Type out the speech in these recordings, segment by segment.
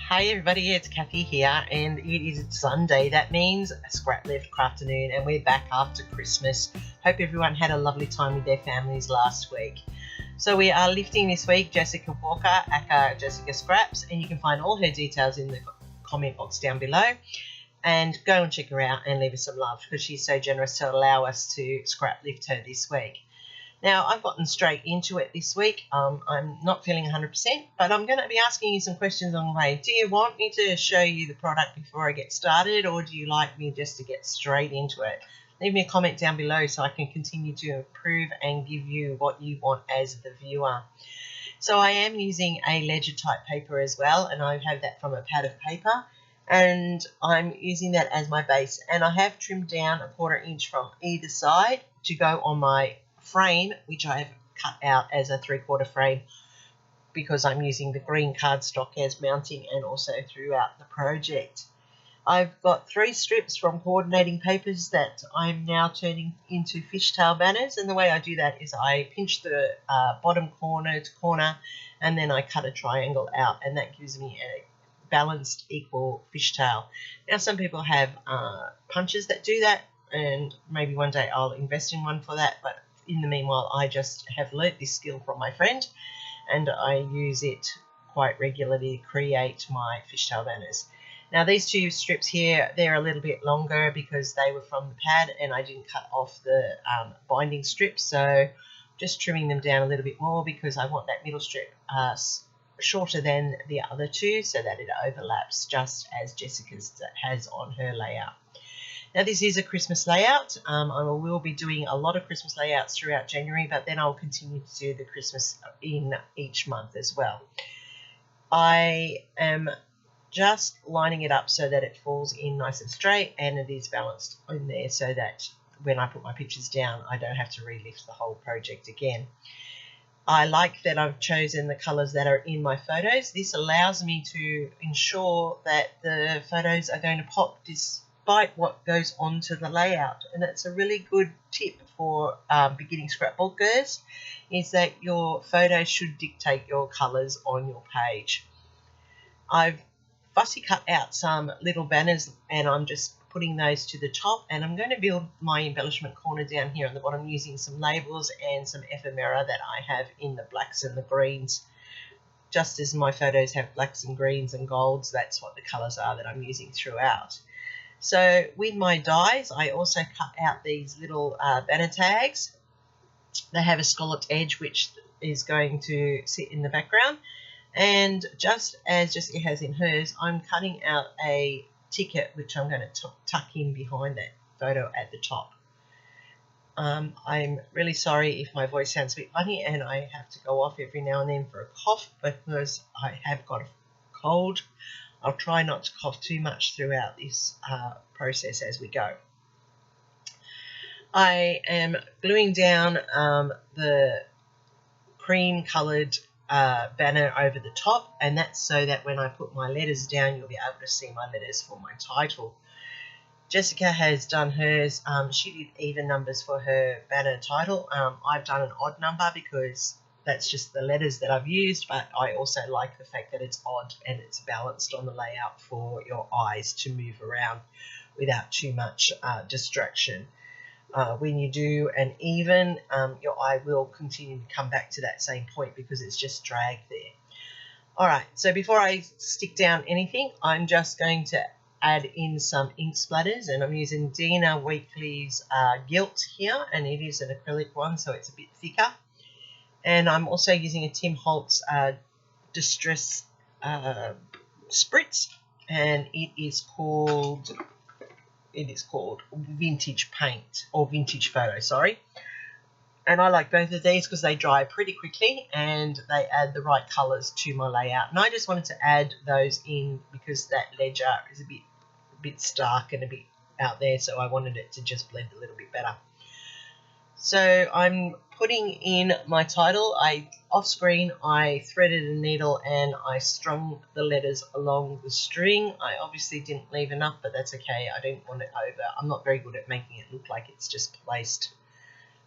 Hi everybody, it's Kathy here, and it is Sunday. That means Scraplift Crafternoon, and we're back after Christmas. Hope everyone had a lovely time with their families last week. So we are lifting this week Jessica Walker, aka Jessica Scraps, and you can find all her details in the comment box down below. And go and check her out and leave her some love because she's so generous to allow us to scrap lift her this week. Now, I've gotten straight into it this week. I'm not feeling 100%, but I'm going to be asking you some questions on the way. Do you want me to show you the product before I get started, or do you like me just to get straight into it? Leave me a comment down below so I can continue to improve and give you what you want as the viewer. So I am using a ledger type paper as well, and I have that from a pad of paper, and I'm using that as my base. And I have trimmed down a 1/4 inch from either side to go on my frame, which I have cut out as a 3/4 frame because I'm using the green cardstock as mounting and also throughout the project. I've got 3 strips from coordinating papers that I'm now turning into fishtail banners, and the way I do that is I pinch the bottom corner to corner and then I cut a triangle out, and that gives me a balanced equal fishtail. Now some people have punches that do that, and maybe one day I'll invest in one for that, but in the meanwhile I just have learnt this skill from my friend and I use it quite regularly to create my fishtail banners. Now these 2 strips here, they're a little bit longer because they were from the pad and I didn't cut off the binding strips, so just trimming them down a little bit more because I want that middle strip shorter than the other 2 so that it overlaps just as Jessica's has on her layout. Now this is a Christmas layout. I will be doing a lot of Christmas layouts throughout January, but then I'll continue to do the Christmas in each month as well. I am just lining it up so that it falls in nice and straight and it is balanced in there so that when I put my pictures down I don't have to relift the whole project again. I like that I've chosen the colours that are in my photos. This allows me to ensure that the photos are going to pop despite what goes onto the layout, and that's a really good tip for beginning scrapbookers, is that your photos should dictate your colours on your page. I've fussy cut out some little banners and I'm just putting those to the top, and I'm going to build my embellishment corner down here on the bottom using some labels and some ephemera that I have in the blacks and the greens. Just as my photos have blacks and greens and golds, that's what the colours are that I'm using throughout. So with my dies, I also cut out these little banner tags. They have a scalloped edge which is going to sit in the background, and just as Jessica has in hers, I'm cutting out a ticket which I'm going to tuck in behind that photo at the top. I'm really sorry if my voice sounds a bit funny and I have to go off every now and then for a cough because I have got a cold. I'll try not to cough too much throughout this process as we go. I am gluing down the cream coloured banner over the top, and that's so that when I put my letters down you'll be able to see my letters for my title. Jessica has done hers. She did even numbers for her banner title. I've done an odd number because that's just the letters that I've used, but I also like the fact that it's odd and it's balanced on the layout for your eyes to move around without too much distraction. When you do an even, your eye will continue to come back to that same point because it's just dragged there. Alright, so before I stick down anything, I'm just going to add in some ink splatters, and I'm using Dina Weekly's Gilt here, and it is an acrylic one so it's a bit thicker. And I'm also using a Tim Holtz Distress Spritz, and it is called Vintage Paint, or Vintage Photo, sorry. And I like both of these because they dry pretty quickly and they add the right colours to my layout. And I just wanted to add those in because that ledger is a bit stark and a bit out there, so I wanted it to just blend a little bit better. So I'm putting in my title. Off screen I threaded a needle and I strung the letters along the string. I obviously didn't leave enough, but that's okay. I didn't want it over. I'm not very good at making it look like it's just placed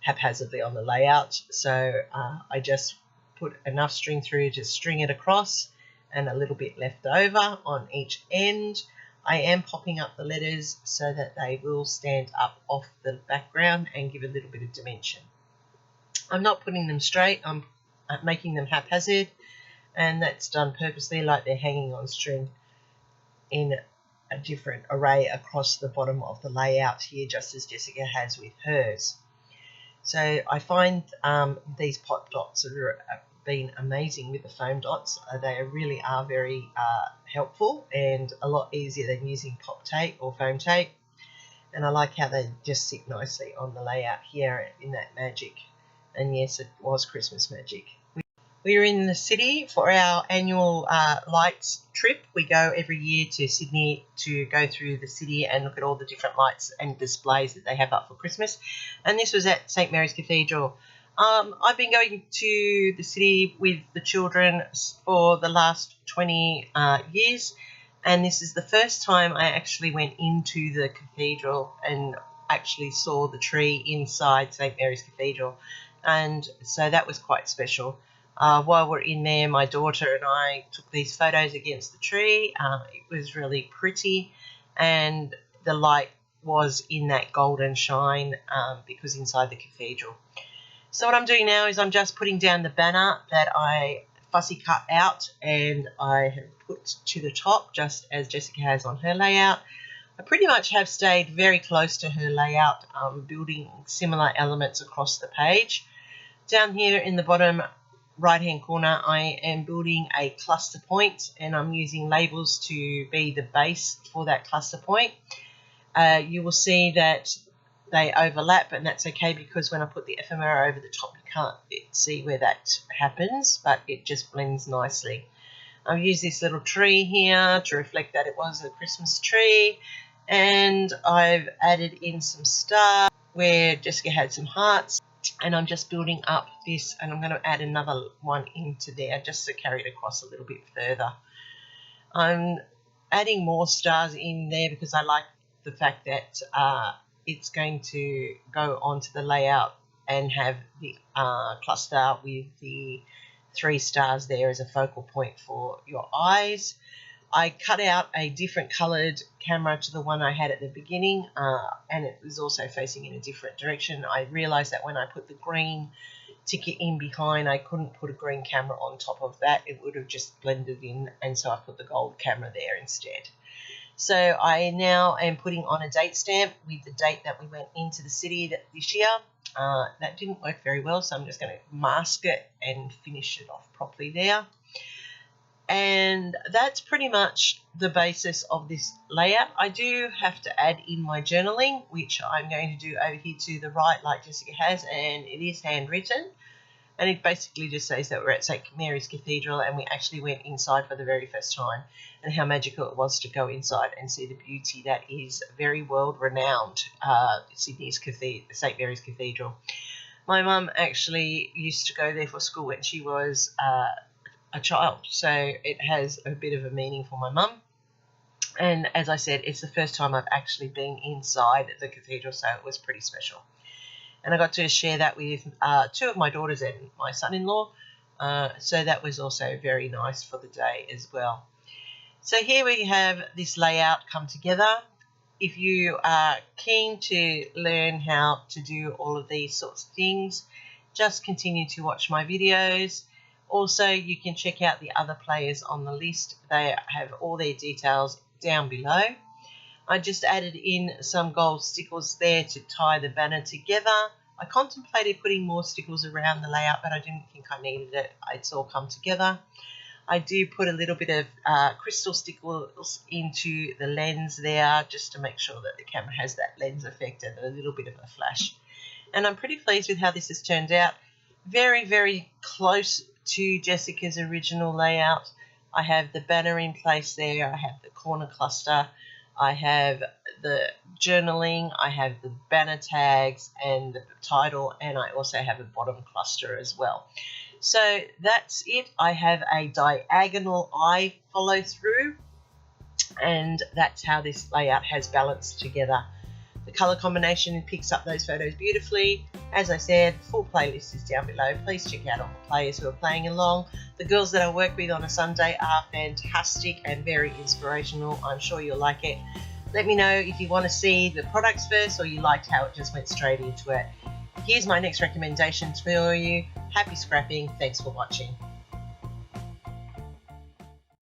haphazardly on the layout, so I just put enough string through to string it across, and a little bit left over on each end. I am popping up the letters so that they will stand up off the background and give a little bit of dimension. I'm not putting them straight, I'm making them haphazard, and that's done purposely, like they're hanging on string in a different array across the bottom of the layout here, just as Jessica has with hers. So I find these pot dots have been amazing with the foam dots. They really are very helpful and a lot easier than using pop tape or foam tape. And I like how they just sit nicely on the layout here in that magic. And yes, it was Christmas magic. We were in the city for our annual lights trip. We go every year to Sydney to go through the city and look at all the different lights and displays that they have up for Christmas. And this was at St. Mary's Cathedral. I've been going to the city with the children for the last 20 years. And this is the first time I actually went into the cathedral and actually saw the tree inside St. Mary's Cathedral. And so that was quite special. While we're in there, my daughter and I took these photos against the tree. It was really pretty, and the light was in that golden shine because inside the cathedral. So what I'm doing now is I'm just putting down the banner that I fussy cut out and I have put to the top, just as Jessica has on her layout. I pretty much have stayed very close to her layout, building similar elements across the page. Down here in the bottom right hand corner, I am building a cluster point, and I'm using labels to be the base for that cluster point. You will see that they overlap, and that's okay because when I put the ephemera over the top, you can't see where that happens, but it just blends nicely. I've used this little tree here to reflect that it was a Christmas tree, and I've added in some stars where Jessica had some hearts. And I'm just building up this, and I'm going to add another one into there just to carry it across a little bit further. I'm adding more stars in there because I like the fact that it's going to go onto the layout and have the cluster with the 3 stars there as a focal point for your eyes. I cut out a different coloured camera to the one I had at the beginning, and it was also facing in a different direction. I realised that when I put the green ticket in behind, I couldn't put a green camera on top of that. It would have just blended in, and so I put the gold camera there instead. So I now am putting on a date stamp with the date that we went into the city this year. That didn't work very well, so I'm just going to mask it and finish it off properly there. And that's pretty much the basis of this layout. I do have to add in my journaling, which I'm going to do over here to the right like Jessica has, and it is handwritten. And it basically just says that we're at St. Mary's Cathedral and we actually went inside for the very first time, and how magical it was to go inside and see the beauty that is very world-renowned Sydney's St. Mary's Cathedral. My mum actually used to go there for school when she was a child, so it has a bit of a meaning for my mum. And as I said, it's the first time I've actually been inside the cathedral, so it was pretty special. And I got to share that with 2 of my daughters and my son-in-law, so that was also very nice for the day as well. So here we have this layout come together. If you are keen to learn how to do all of these sorts of things, just continue to watch my videos. Also, you can check out the other players on the list. They have all their details down below. I just added in some gold stickles there to tie the banner together. I contemplated putting more stickles around the layout, but I didn't think I needed it. It's all come together. I do put a little bit of crystal stickles into the lens there just to make sure that the camera has that lens effect and a little bit of a flash. And I'm pretty pleased with how this has turned out. Very, very close to Jessica's original layout. I have the banner in place there, I have the corner cluster, I have the journaling, I have the banner tags and the title, and I also have a bottom cluster as well. So that's it. I have a diagonal eye follow through, and that's how this layout has balanced together. The colour combination picks up those photos beautifully. As I said, full playlist is down below. Please check out all the players who are playing along. The girls that I work with on a Sunday are fantastic and very inspirational. I'm sure you'll like it. Let me know if you want to see the products first or you liked how it just went straight into it. Here's my next recommendations for you. Happy scrapping. Thanks for watching.